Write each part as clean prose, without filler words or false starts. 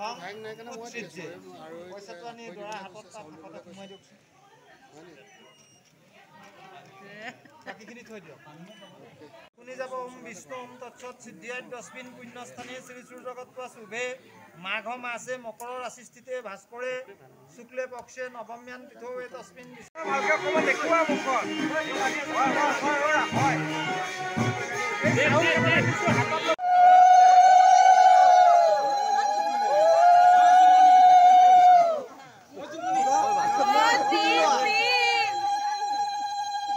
ভাং নাই কাৰণে মই দিছো আৰু পইচাটো আনি দৰা হাতত হাতত সোমাই দিয়ক বাকিখিনি থৈ দিয়ক শুনি যাব ওম বিষ্ণু ওম তৎসৎ সিদ্ধিয়াত দশমিন পুণ্যস্থানে শ্ৰী সূৰ্যগত শুভে মাঘ মাসে মকৰ ৰাশিস্থিতে ভাস্কৰে শুক্লে পক্ষে নবম্যান পৃথবে তস্মিন ভালকে কব দেখুৱা মুখন হয়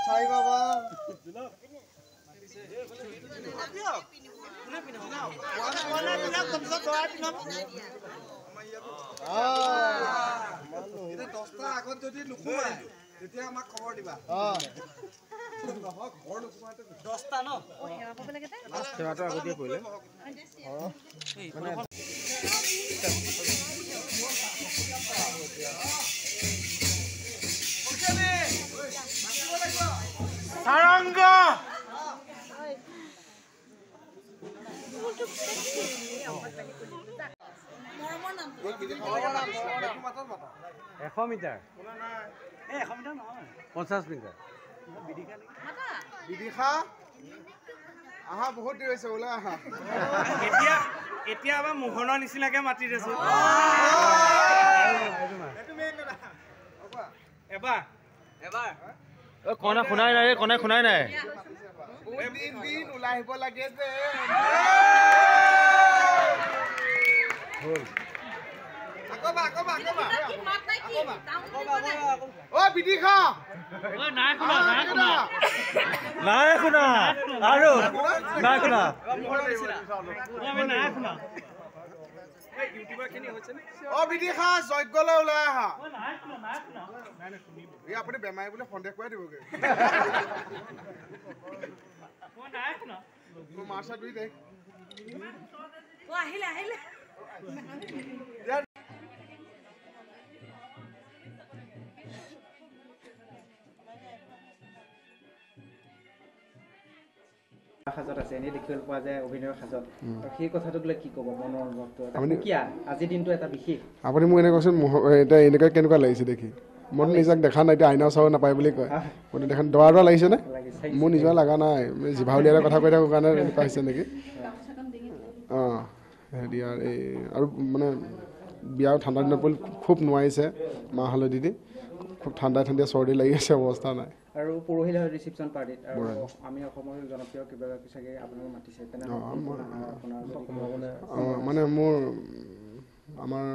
সাই বাবা আগত যদি নুখুৱাই তেতিয়া আমাক খবৰ দিবা দহটা ন সেৱাটো আগতে কৰিলে সাৰংগ মিটাৰ নহয় 50 মিটাৰ বিদিশা আহা বহুত দেৰি হৈছে ওলা আহা এতিয়া আমাৰ মোহনৰ নিচিনাকে মাতি দিছো এবাৰ কনে শুনাই নাই কনে শুনাই নাই দিন ওলাই আহিব লাগে যে বিদিশা নাই শুনা আৰু নাই শুনা বিদিশা যজ্ঞলৈ ওলাই আহা আপুনি বেমাৰী বুলি সন্দেহ কৰাই দিবগে মাৰ্চা দুই দেখ আহিলে সাজত আছে এনে দেখিবলৈ পোৱা যায় অভিনয়ৰ সাজত সেই কথাটোক লৈ কি ক'ব মনৰ অনুভৱটো কিয় আজিৰ দিনটো এটা বিশেষ আপুনি মোক এনে কৈছিল এতিয়া এনেকুৱা কেনেকুৱা লাগিছে দেখি মই নিজক দেখা নাই এতিয়া আইনাও চাব নাপায় বুলি কয় মই দেখা দৰা লাগিছে নে মোৰ নিজৰ লগা নাই জিভা উলিয়ালে কথা কৈ থাকোঁ কাৰণে এনেকুৱা হৈছে নেকি অঁ হেৰি আৰু মানে বিয়া ঠাণ্ডা দিনত পৰিল খুব নোৱাৰিছে মাহ হালধি দি খুব ঠাণ্ডাই চৰ্দি লাগি আছে অৱস্থা নাই আৰু পৰহিলে হয় ৰিচিপশ্যন পাৰ্টিত আৰু আমি অসমৰ জনপ্ৰিয় কিবা চাগে আপোনালোক মাতিছে মানে মোৰ আমাৰ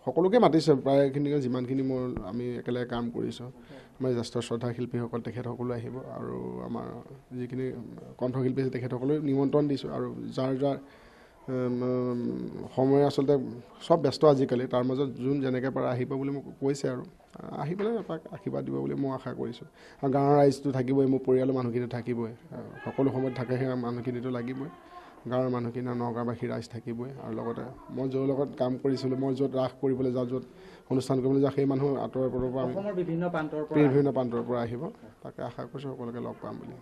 সকলোকে মাতিছে প্ৰায়খিনিকে যিমানখিনি আমি একেলগে কাম কৰিছোঁ আমাৰ জ্যেষ্ঠ শ্ৰদ্ধা শিল্পীসকল তেখেতসকলো আহিব আৰু আমাৰ যিখিনি কণ্ঠশিল্পী আছে তেখেতসকলেও নিমন্ত্ৰণ দিছোঁ আৰু যাৰ সময় আচলতে চব ব্যস্ত আজিকালি তাৰ মাজত যোন যেনেকৈ পাৰে আহিব বুলি মোক কৈছে আৰু আহি পেলাই এপাক আশীৰ্বাদ দিব বুলি মই আশা কৰিছোঁ আৰু গাঁৱৰ ৰাইজটো থাকিবই মোৰ পৰিয়ালৰ মানুহখিনি থাকিবই সকলো সময়ত থাকে সেই মানুহখিনিতো লাগিবই গাঁৱৰ মানুহখিনি নগাঁওবাসী ৰাইজ থাকিবই আৰু লগতে মই য'ৰ লগত কাম কৰিছিলোঁ মই য'ত ৰাস কৰিবলৈ যাওঁ য'ত অনুষ্ঠান কৰিবলৈ যাওঁ সেই মানুহ আঁতৰৰ পৰা বিভিন্ন প্ৰান্তৰ পৰা আহিব তাকে আশা কৰিছোঁ সকলোকে লগ পাম বুলি